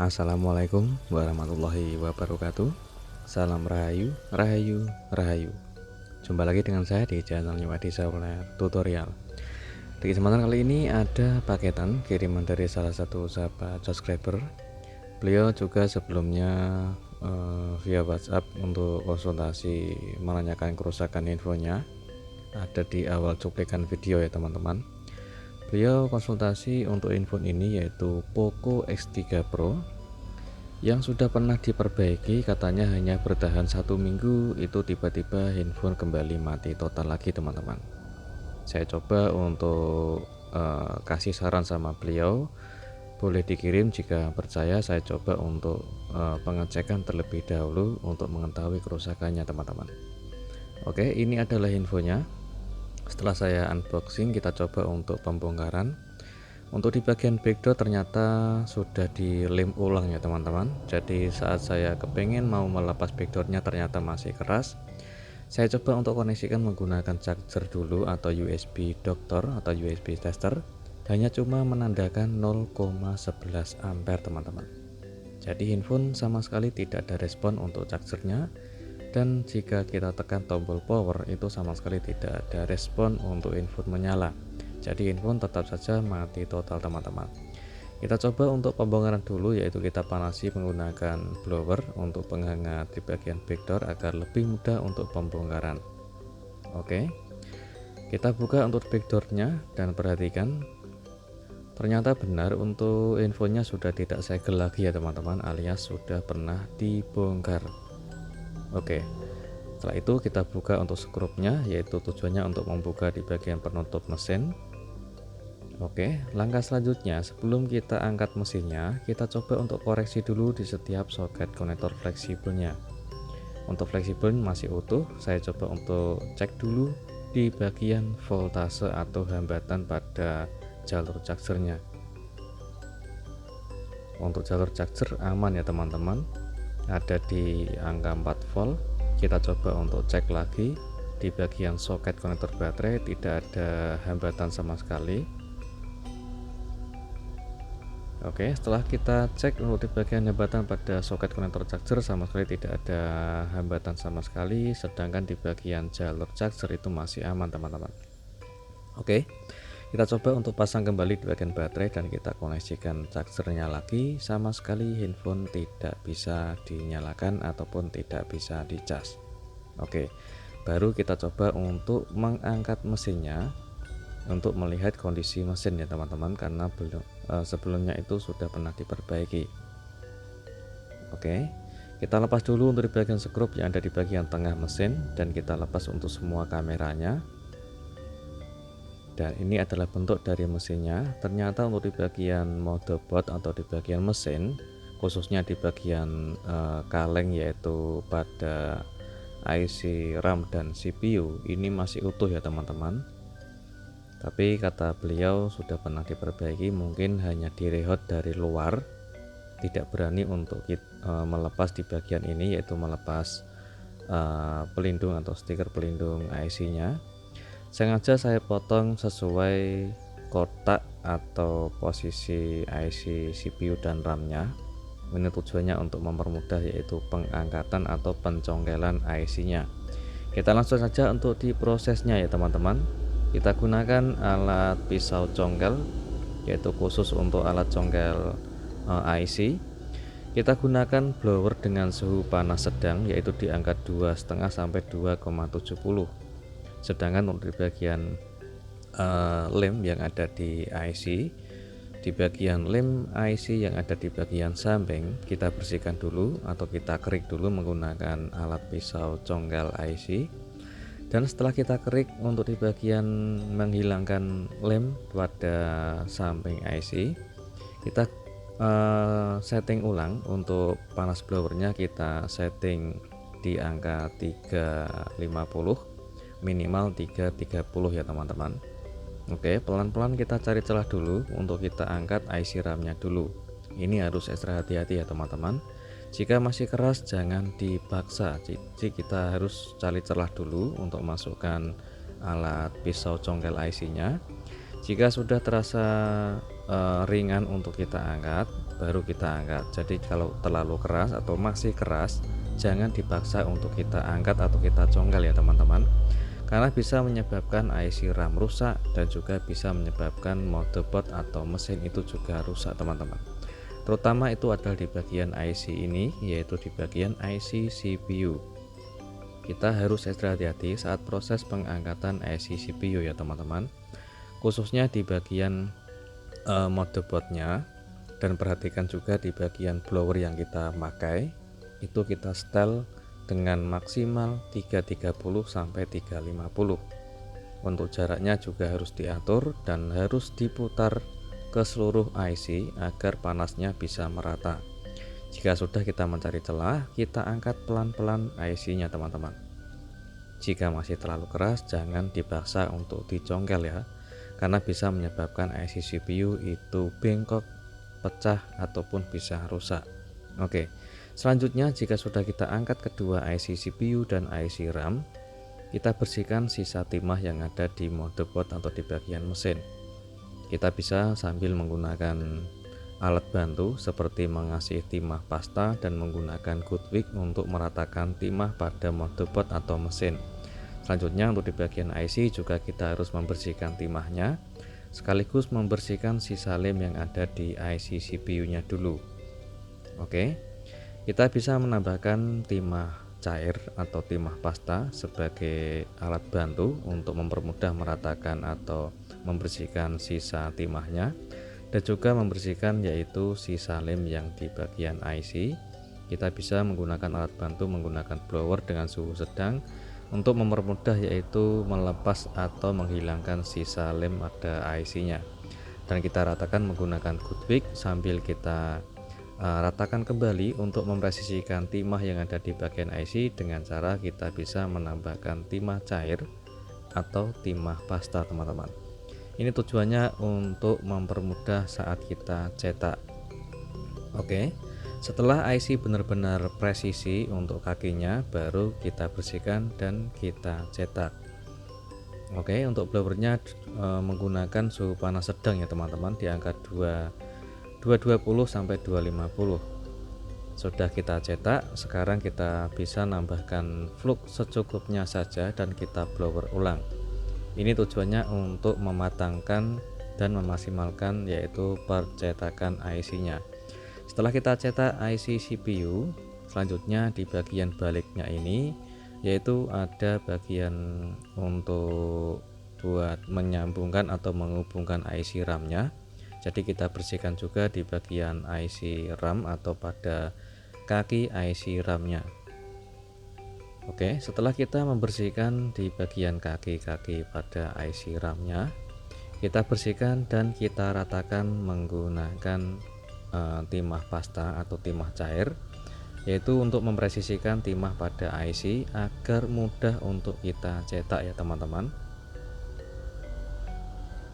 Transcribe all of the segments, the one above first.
Assalamualaikum warahmatullahi wabarakatuh. Salam rahayu, rahayu, rahayu. Jumpa lagi dengan saya di channelnya Wadi Sauler Tutorial. Di kesempatan kali ini ada paketan kiriman dari salah satu sahabat subscriber. Beliau juga sebelumnya via WhatsApp untuk konsultasi menanyakan kerusakan infonya. Ada di awal cuplikan video ya teman-teman. Beliau konsultasi untuk info ini yaitu Poco X3 Pro yang sudah pernah diperbaiki, katanya hanya bertahan 1 minggu, itu tiba-tiba handphone kembali mati total lagi teman-teman. Saya coba untuk kasih saran sama beliau, boleh dikirim jika percaya. Saya coba untuk pengecekan terlebih dahulu untuk mengetahui kerusakannya teman-teman. Oke, ini adalah infonya. Setelah saya unboxing, kita coba untuk pembongkaran. Untuk di bagian backdoor ternyata sudah dilem ulang ya teman-teman. Jadi saat saya kepengen mau melepas backdoornya ternyata masih keras. Saya coba untuk koneksikan menggunakan charger dulu atau USB doktor atau USB tester. Hanya cuma menandakan 0,11 ampere teman-teman. Jadi handphone sama sekali tidak ada respon untuk chargernya. Dan jika kita tekan tombol power itu sama sekali tidak ada respon untuk handphone menyala. Jadi handphone tetap saja mati total teman-teman. Kita coba untuk pembongkaran dulu, yaitu kita panasi menggunakan blower untuk penghangat di bagian backdoor agar lebih mudah untuk pembongkaran. Oke, kita buka untuk backdoornya dan perhatikan, ternyata benar untuk infonya sudah tidak segel lagi ya teman-teman, alias sudah pernah dibongkar. Oke, setelah itu kita buka untuk skrupnya, yaitu tujuannya untuk membuka di bagian penutup mesin. Oke, langkah selanjutnya sebelum kita angkat mesinnya, kita coba untuk koreksi dulu di setiap soket konektor fleksibelnya. Untuk fleksibel masih utuh, saya coba untuk cek dulu di bagian voltase atau hambatan pada jalur chargernya. Untuk jalur charger aman ya teman-teman, ada di angka 4 volt. Kita coba untuk cek lagi di bagian soket konektor baterai, tidak ada hambatan sama sekali. Oke, setelah kita cek untuk di bagian hambatan pada soket konektor charger sama sekali tidak ada hambatan sama sekali, sedangkan di bagian jalur charger itu masih aman teman-teman. Oke, kita coba untuk pasang kembali di bagian baterai dan kita koneksikan chargernya lagi. Sama sekali handphone tidak bisa dinyalakan ataupun tidak bisa dicas. Oke, baru kita coba untuk mengangkat mesinnya untuk melihat kondisi mesin ya teman-teman, karena sebelumnya itu sudah pernah diperbaiki. Oke, kita lepas dulu untuk di bagian skrup yang ada di bagian tengah mesin dan kita lepas untuk semua kameranya. Dan ini adalah bentuk dari mesinnya. Ternyata untuk di bagian motherboard atau di bagian mesin, khususnya di bagian kaleng yaitu pada IC RAM dan CPU, ini masih utuh ya teman-teman. Tapi kata beliau sudah pernah diperbaiki, mungkin hanya direhot dari luar, tidak berani untuk melepas di bagian ini, yaitu melepas pelindung atau stiker pelindung IC nya. Sengaja saya potong sesuai kotak atau posisi IC CPU dan RAM-nya. Ini tujuannya untuk mempermudah yaitu pengangkatan atau pencongkelan IC-nya. Kita langsung saja untuk di prosesnya ya teman-teman. Kita gunakan alat pisau congkel, yaitu khusus untuk alat congkel IC. Kita gunakan blower dengan suhu panas sedang, yaitu di angka 2,5 sampai 2,70. Sedangkan untuk di bagian lem yang ada di IC, di bagian lem IC yang ada di bagian samping, kita bersihkan dulu atau kita kerik dulu menggunakan alat pisau congkel IC. Dan setelah kita kerik untuk di bagian menghilangkan lem pada samping IC, kita setting ulang. Untuk panas blowernya kita setting di angka 350, minimal 330 ya teman-teman. Oke, pelan-pelan kita cari celah dulu untuk kita angkat IC RAM-nya dulu. Ini harus ekstra hati-hati ya teman-teman. Jika masih keras jangan dipaksa. Jadi kita harus cari celah dulu untuk masukkan alat pisau congkel IC-nya. Jika sudah terasa ringan untuk kita angkat, baru kita angkat. Jadi kalau terlalu keras atau masih keras, jangan dipaksa untuk kita angkat atau kita congkel ya teman-teman. Karena bisa menyebabkan IC RAM rusak dan juga bisa menyebabkan motherboard atau mesin itu juga rusak teman-teman. Terutama itu adalah di bagian IC ini, yaitu di bagian IC CPU. Kita harus ekstra hati-hati saat proses pengangkatan IC CPU ya teman-teman, khususnya di bagian motherboardnya. Dan perhatikan juga di bagian blower yang kita pakai, itu kita setel dengan maksimal 330 sampai 350. Untuk jaraknya juga harus diatur dan harus diputar ke seluruh IC agar panasnya bisa merata. Jika sudah kita mencari celah, kita angkat pelan-pelan IC-nya teman-teman. Jika masih terlalu keras, jangan dipaksa untuk dicongkel ya, karena bisa menyebabkan IC CPU itu bengkok, pecah ataupun bisa rusak. Oke. Selanjutnya, jika sudah kita angkat kedua IC CPU dan IC RAM, kita bersihkan sisa timah yang ada di motherboard atau di bagian mesin. Kita bisa sambil menggunakan alat bantu seperti mengasih timah pasta dan menggunakan good wick untuk meratakan timah pada motherboard atau mesin. Selanjutnya untuk di bagian IC juga kita harus membersihkan timahnya, sekaligus membersihkan sisa lem yang ada di IC CPU-nya dulu. Oke. Kita bisa menambahkan timah cair atau timah pasta sebagai alat bantu untuk mempermudah meratakan atau membersihkan sisa timahnya, dan juga membersihkan yaitu sisa lem yang di bagian IC. Kita bisa menggunakan alat bantu menggunakan blower dengan suhu sedang untuk mempermudah yaitu melepas atau menghilangkan sisa lem pada IC-nya. Dan kita ratakan menggunakan good wick sambil kita ratakan kembali untuk mempresisikan timah yang ada di bagian IC dengan cara kita bisa menambahkan timah cair atau timah pasta teman-teman. Ini tujuannya untuk mempermudah saat kita cetak. Oke, setelah IC benar-benar presisi untuk kakinya, baru kita bersihkan dan kita cetak. Oke, untuk blowernya menggunakan suhu panas sedang ya teman-teman, di angka 220 sampai 250. Sudah kita cetak, sekarang kita bisa nambahkan flux secukupnya saja dan kita blower ulang. Ini tujuannya untuk mematangkan dan memaksimalkan yaitu percetakan IC-nya. Setelah kita cetak IC CPU, selanjutnya di bagian baliknya ini yaitu ada bagian untuk buat menyambungkan atau menghubungkan IC RAM-nya. Jadi kita bersihkan juga di bagian IC RAM atau pada kaki IC RAM-nya. Oke, setelah kita membersihkan di bagian kaki-kaki pada IC RAM-nya, kita bersihkan dan kita ratakan menggunakan timah pasta atau timah cair, yaitu untuk mempresisikan timah pada IC agar mudah untuk kita cetak ya teman-teman.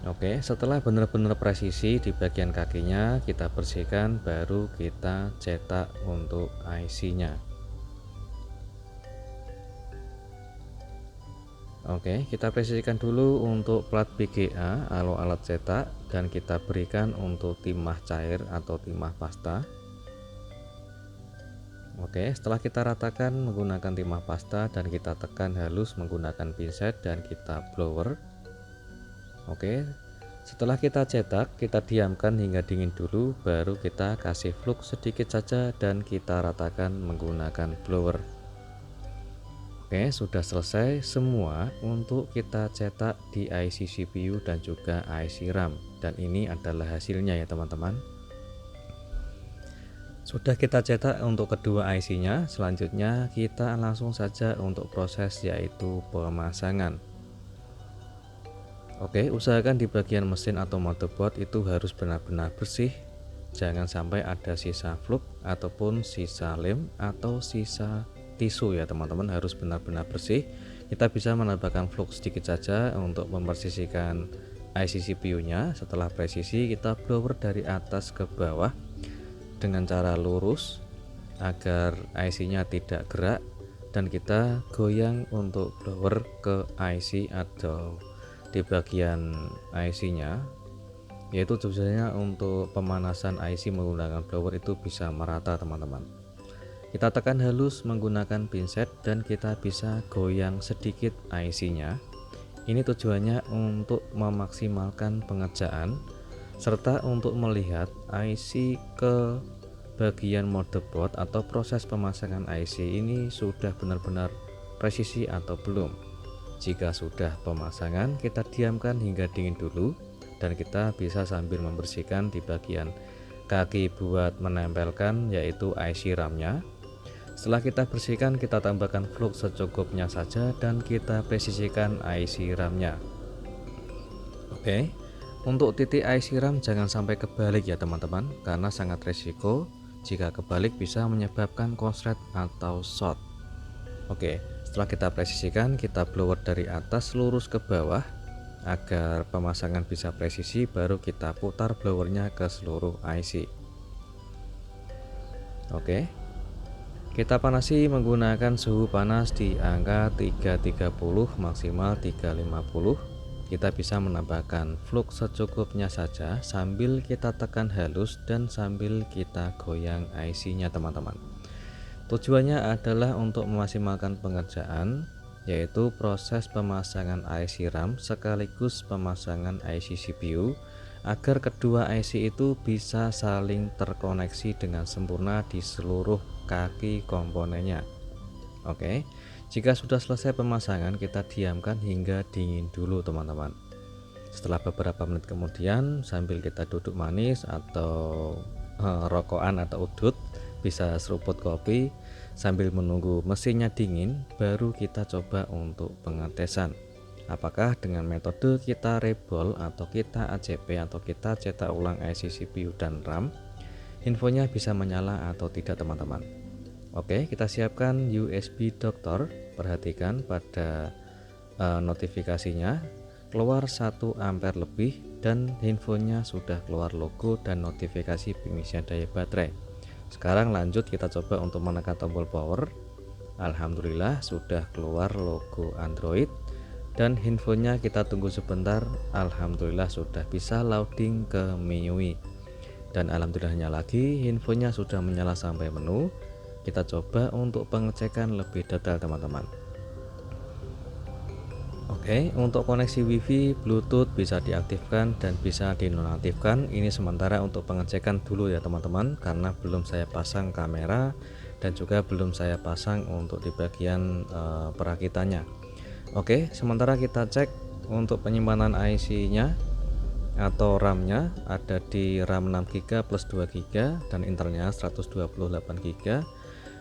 Oke, setelah benar-benar presisi di bagian kakinya kita bersihkan, baru kita cetak untuk IC-nya. Oke, kita presisikan dulu untuk plat BGA atau alat cetak, dan kita berikan untuk timah cair atau timah pasta. Oke, setelah kita ratakan menggunakan timah pasta dan kita tekan halus menggunakan pinset dan kita blower. Oke, setelah kita cetak, kita diamkan hingga dingin dulu, baru kita kasih flux sedikit saja dan kita ratakan menggunakan blower. Oke, sudah selesai semua untuk kita cetak di IC CPU dan juga IC RAM, dan ini adalah hasilnya ya teman-teman. Sudah kita cetak untuk kedua IC-nya, selanjutnya kita langsung saja untuk proses yaitu pemasangan. Oke, usahakan di bagian mesin atau motherboard itu harus benar-benar bersih. Jangan sampai ada sisa flux ataupun sisa lem atau sisa tisu ya teman-teman, harus benar-benar bersih. Kita bisa menambahkan flux sedikit saja untuk mempersisikan IC CPU-nya. Setelah presisi, kita blower dari atas ke bawah dengan cara lurus agar IC-nya tidak gerak, dan kita goyang untuk blower ke IC atau di bagian IC-nya, yaitu tujuannya untuk pemanasan IC menggunakan blower itu bisa merata teman-teman. Kita tekan halus menggunakan pinset dan kita bisa goyang sedikit IC-nya. Ini tujuannya untuk memaksimalkan pengerjaan serta untuk melihat IC ke bagian motherboard atau proses pemasangan IC ini sudah benar-benar presisi atau belum. Jika sudah pemasangan, kita diamkan hingga dingin dulu, dan kita bisa sambil membersihkan di bagian kaki buat menempelkan yaitu IC RAM-nya. Setelah kita bersihkan, kita tambahkan flux secukupnya saja dan kita presisikan IC RAM-nya. Oke, untuk titik IC RAM jangan sampai kebalik ya teman-teman, karena sangat resiko. Jika kebalik bisa menyebabkan konslet atau short. Oke, setelah kita presisikan, kita blower dari atas lurus ke bawah agar pemasangan bisa presisi, baru kita putar blowernya ke seluruh IC. Oke, kita panasi menggunakan suhu panas di angka 330 maksimal 350. Kita bisa menambahkan flux secukupnya saja sambil kita tekan halus dan sambil kita goyang IC-nya teman-teman. Tujuannya adalah untuk memaksimalkan pengerjaan, yaitu proses pemasangan IC RAM sekaligus pemasangan IC CPU, agar kedua IC itu bisa saling terkoneksi dengan sempurna di seluruh kaki komponennya. Oke, jika sudah selesai pemasangan, kita diamkan hingga dingin dulu teman-teman. Setelah beberapa menit kemudian, sambil kita duduk manis atau rokokan atau udut, bisa seruput kopi sambil menunggu mesinnya dingin, baru kita coba untuk pengetesan apakah dengan metode kita rebol atau kita ACP atau kita cetak ulang IC CPU dan RAM, infonya bisa menyala atau tidak teman-teman. Oke, kita siapkan USB doktor. Perhatikan pada notifikasinya keluar 1 ampere lebih dan infonya sudah keluar logo dan notifikasi pengisian daya baterai. Sekarang lanjut kita coba untuk menekan tombol power. Alhamdulillah sudah keluar logo Android dan infonya kita tunggu sebentar. Alhamdulillah sudah bisa loading ke MIUI, dan alhamdulillahnya lagi infonya sudah menyala sampai menu. Kita coba untuk pengecekan lebih detail teman-teman. Oke, untuk koneksi WiFi Bluetooth bisa diaktifkan dan bisa dinonaktifkan. Ini sementara untuk pengecekan dulu ya teman-teman, karena belum saya pasang kamera dan juga belum saya pasang untuk di bagian perakitannya. Oke, sementara kita cek untuk penyimpanan IC-nya atau RAM-nya ada di RAM 6GB plus 2GB dan internalnya 128GB.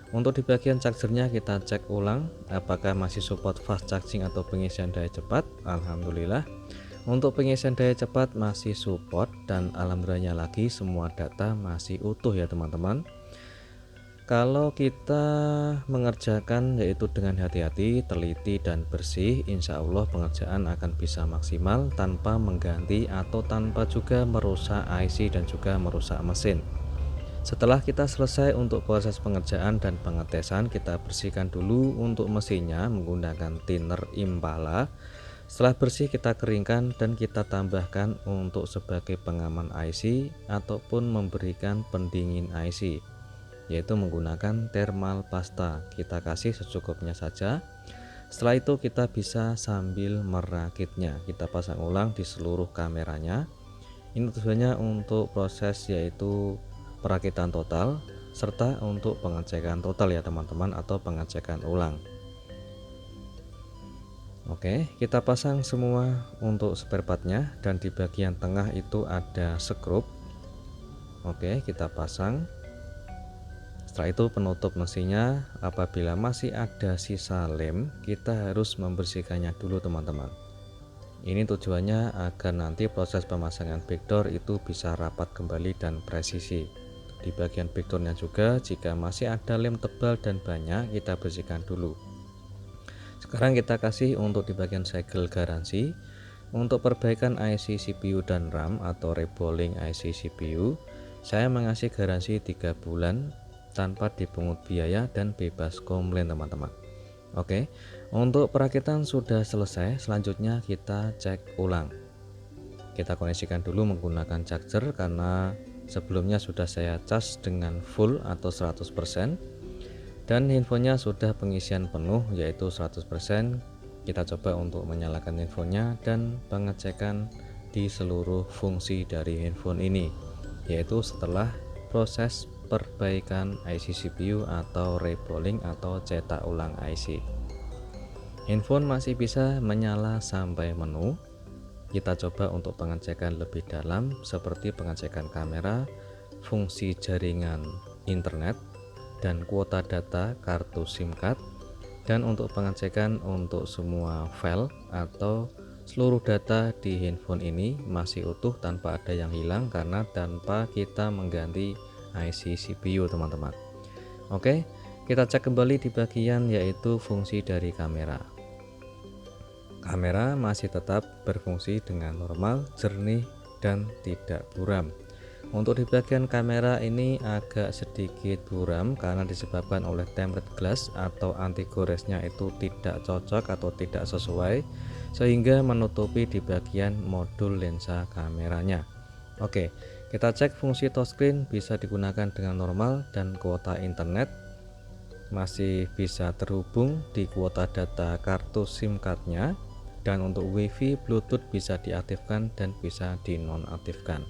Untuk di bagian chargernya kita cek ulang apakah masih support fast charging atau pengisian daya cepat. Alhamdulillah untuk pengisian daya cepat masih support, dan alhamdulillahnya lagi semua data masih utuh ya teman-teman. Kalau kita mengerjakan yaitu dengan hati-hati, teliti dan bersih, insya Allah pengerjaan akan bisa maksimal tanpa mengganti atau tanpa juga merusak IC dan juga merusak mesin. Setelah kita selesai untuk proses pengerjaan dan pengetesan, kita bersihkan dulu untuk mesinnya menggunakan thinner Impala. Setelah bersih kita keringkan dan kita tambahkan untuk sebagai pengaman IC ataupun memberikan pendingin IC, yaitu menggunakan thermal pasta. Kita kasih secukupnya saja. Setelah itu kita bisa sambil merakitnya, kita pasang ulang di seluruh kameranya. Ini tujuannya untuk proses yaitu perakitan total serta untuk pengecekan total ya teman-teman, atau pengecekan ulang. Oke, kita pasang semua untuk spare partnya, dan di bagian tengah itu ada skrup. Oke, kita pasang. Setelah itu penutup mesinnya, apabila masih ada sisa lem kita harus membersihkannya dulu teman-teman. Ini tujuannya agar nanti proses pemasangan backdoor itu bisa rapat kembali dan presisi. Di bagian backdoornya juga jika masih ada lem tebal dan banyak kita bersihkan dulu. Sekarang kita kasih untuk di bagian segel garansi. Untuk perbaikan IC CPU dan RAM atau rebolling IC CPU, saya mengasih garansi 3 bulan tanpa dipungut biaya dan bebas komplain teman-teman. Oke, untuk perakitan sudah selesai. Selanjutnya kita cek ulang. Kita koneksikan dulu menggunakan charger karena sebelumnya sudah saya cas dengan full atau 100%, dan handphonenya sudah pengisian penuh yaitu 100%. Kita coba untuk menyalakan handphonenya dan pengecekan di seluruh fungsi dari handphone ini, yaitu setelah proses perbaikan IC CPU atau rebolling atau cetak ulang IC. Handphone masih bisa menyala sampai menu. Kita coba untuk pengecekan lebih dalam seperti pengecekan kamera, fungsi jaringan internet, dan kuota data kartu SIM card. Dan untuk pengecekan untuk semua file atau seluruh data di handphone ini masih utuh tanpa ada yang hilang karena tanpa kita mengganti IC CPU teman-teman. Oke, kita cek kembali di bagian yaitu fungsi dari kamera. Kamera masih tetap berfungsi dengan normal, jernih, dan tidak buram. Untuk di bagian kamera ini agak sedikit buram karena disebabkan oleh tempered glass atau anti goresnya itu tidak cocok atau tidak sesuai, sehingga menutupi di bagian modul lensa kameranya. Oke, kita cek fungsi touchscreen bisa digunakan dengan normal dan kuota internet masih bisa terhubung di kuota data kartu SIM cardnya, dan untuk WiFi Bluetooth bisa diaktifkan dan bisa dinonaktifkan.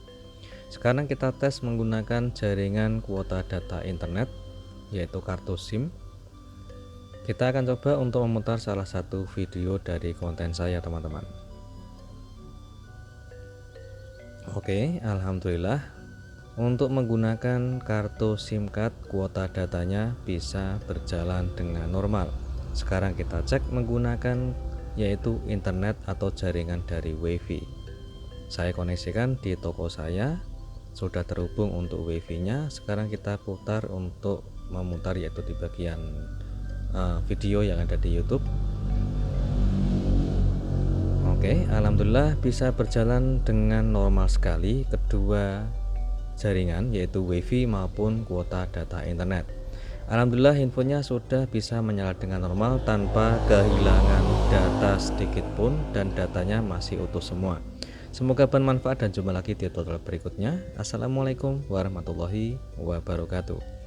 Sekarang kita tes menggunakan jaringan kuota data internet yaitu kartu SIM. Kita akan coba untuk memutar salah satu video dari konten saya teman-teman. Oke, alhamdulillah untuk menggunakan kartu SIM card kuota datanya bisa berjalan dengan normal. Sekarang kita cek menggunakan yaitu internet atau jaringan dari WiFi. Saya koneksikan di toko saya, sudah terhubung untuk WiFi nya. Sekarang kita putar untuk memutar yaitu di bagian video yang ada di YouTube. Oke, alhamdulillah bisa berjalan dengan normal sekali kedua jaringan yaitu WiFi maupun kuota data internet. Alhamdulillah handphonenya sudah bisa menyala dengan normal tanpa kehilangan data sedikit pun dan datanya masih utuh semua. Semoga bermanfaat dan jumpa lagi di tutorial berikutnya. Assalamualaikum warahmatullahi wabarakatuh.